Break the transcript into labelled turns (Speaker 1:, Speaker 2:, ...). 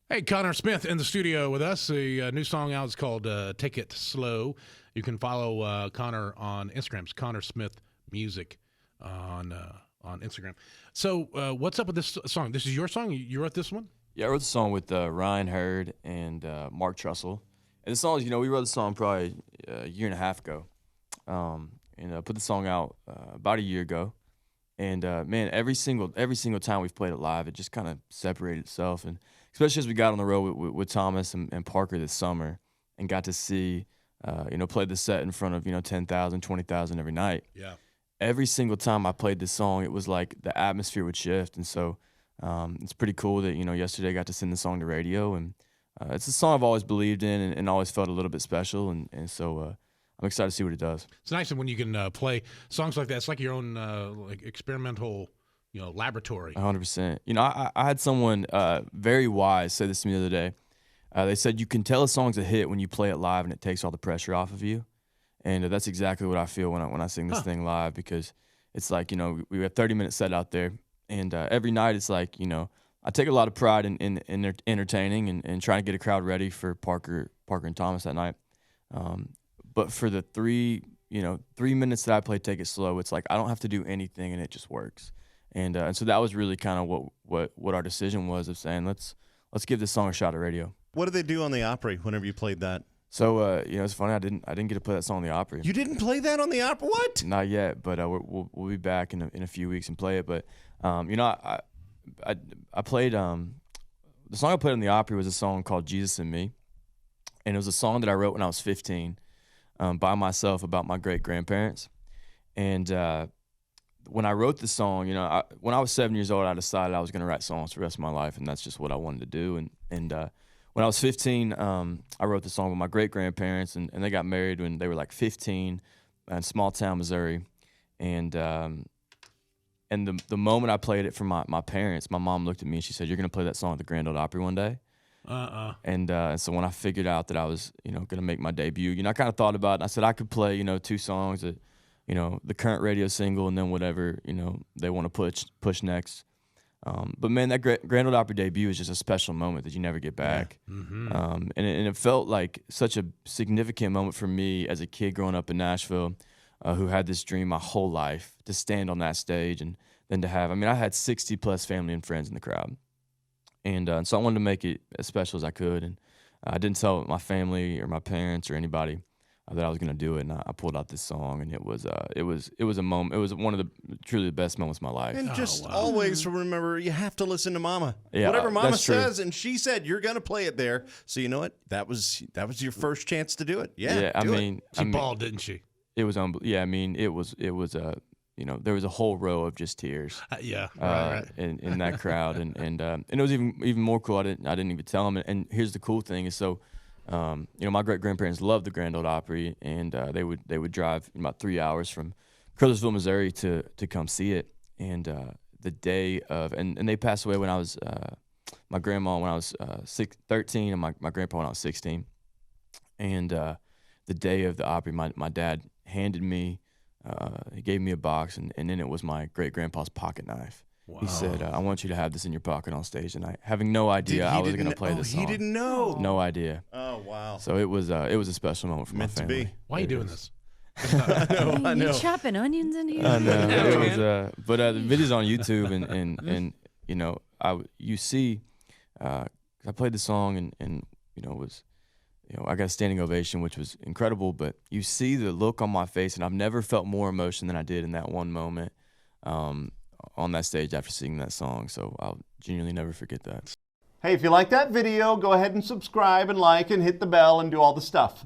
Speaker 1: Hey, Connor Smith in the studio with us. A new song out is called Take It Slow. You can follow Connor on Instagram. It's Connor Smith Music on Instagram. So what's up with this song? This is your song? You wrote this one?
Speaker 2: Yeah, I wrote the song with Ryan Hurd and Mark Trussell. And the song, we wrote the song probably a year and a half ago. And put the song out about a year ago. And man, every single time we've played it live, it just kind of separated itself. And especially as we got on the road with Thomas and Parker this summer and got to see, play the set in front of, 10,000, 20,000 every night.
Speaker 1: Yeah.
Speaker 2: Every single time I played this song, it was like the atmosphere would shift. And so it's pretty cool that, yesterday I got to send the song to radio. And it's a song I've always believed in and always felt a little bit special. And so I'm excited to see what it does.
Speaker 1: It's nice when you can play songs like that. It's like your own like experimental, laboratory.
Speaker 2: 100%. I had someone very wise say this to me the other day. They said you can tell a song's a hit when you play it live and it takes all the pressure off of you. And that's exactly what I feel when I sing this thing live, because it's like, we have a 30-minute set out there. And every night it's like, I take a lot of pride in entertaining and trying to get a crowd ready for Parker and Thomas that night. But for the 3 minutes that I play Take It Slow, it's like I don't have to do anything and it just works. And so that was really kind of what our decision was, of saying let's give this song a shot at radio.
Speaker 3: What did they do on the Opry whenever you played that?
Speaker 2: So it's funny, I didn't get to play that song on the Opry.
Speaker 3: You didn't play that on the Opry? What?
Speaker 2: Not yet, but we'll be back in a few weeks and play it. But I played the song I played on the Opry was a song called Jesus and Me, and it was a song that I wrote when I was 15 by myself about my great grandparents. And when I wrote the song, when I was 7 years old, I decided I was going to write songs for the rest of my life, and that's just what I wanted to do. And when I was 15, I wrote the song with my great grandparents, and they got married when they were like 15 in small town Missouri. And the moment I played it for my parents, my mom looked at me and she said, "You're going to play that song at the Grand Ole Opry one day." And so when I figured out that I was, going to make my debut, I kind of thought about it. I said I could play, 2 songs that, the current radio single, and then whatever, they want to push next. But man, that Grand Ole Opry debut is just a special moment that you never get back.
Speaker 1: Yeah. Mm-hmm.
Speaker 2: And it felt like such a significant moment for me as a kid growing up in Nashville, who had this dream my whole life to stand on that stage, and then to have, I had 60 plus family and friends in the crowd. And so I wanted to make it as special as I could. And I didn't tell my family or my parents or anybody that I was going to do it. And I pulled out this song, and it was a moment. It was one of the truly the best moments of my life.
Speaker 3: And always remember, you have to listen to Mama.
Speaker 2: Yeah,
Speaker 3: whatever Mama
Speaker 2: that's true.
Speaker 3: says, and she said you're going to play it there. So you know what? That was your first chance to do it. Yeah,
Speaker 1: She bawled, didn't she?
Speaker 2: It was unbelievable. Yeah, it was there was a whole row of just tears.
Speaker 1: Right.
Speaker 2: In that crowd, and it was even more cool. I didn't even tell them. And here's the cool thing is, so my great grandparents loved the Grand Ole Opry, and they would drive about 3 hours from Cartersville, Missouri, to come see it. And the day of, and they passed away when I was my grandma when I was 13, and my grandpa when I was 16. And the day of the Opry, my dad handed me. He gave me a box, and in it was my great-grandpa's pocket knife. Wow. He said, "I want you to have this in your pocket on stage tonight," having no idea I was going to play this song.
Speaker 3: He didn't know.
Speaker 2: No idea.
Speaker 3: Oh, wow.
Speaker 2: So it was a special moment for my family.
Speaker 3: To be.
Speaker 1: Why are you doing this?
Speaker 3: I know.
Speaker 4: You chopping onions in here?
Speaker 2: I know. It was, but the video's on YouTube, and you see, I played the song, and it was. I got a standing ovation, which was incredible, but you see the look on my face, and I've never felt more emotion than I did in that one moment on that stage after singing that song. So I'll genuinely never forget that.
Speaker 3: Hey, if you like that video, go ahead and subscribe and like and hit the bell and do all the stuff.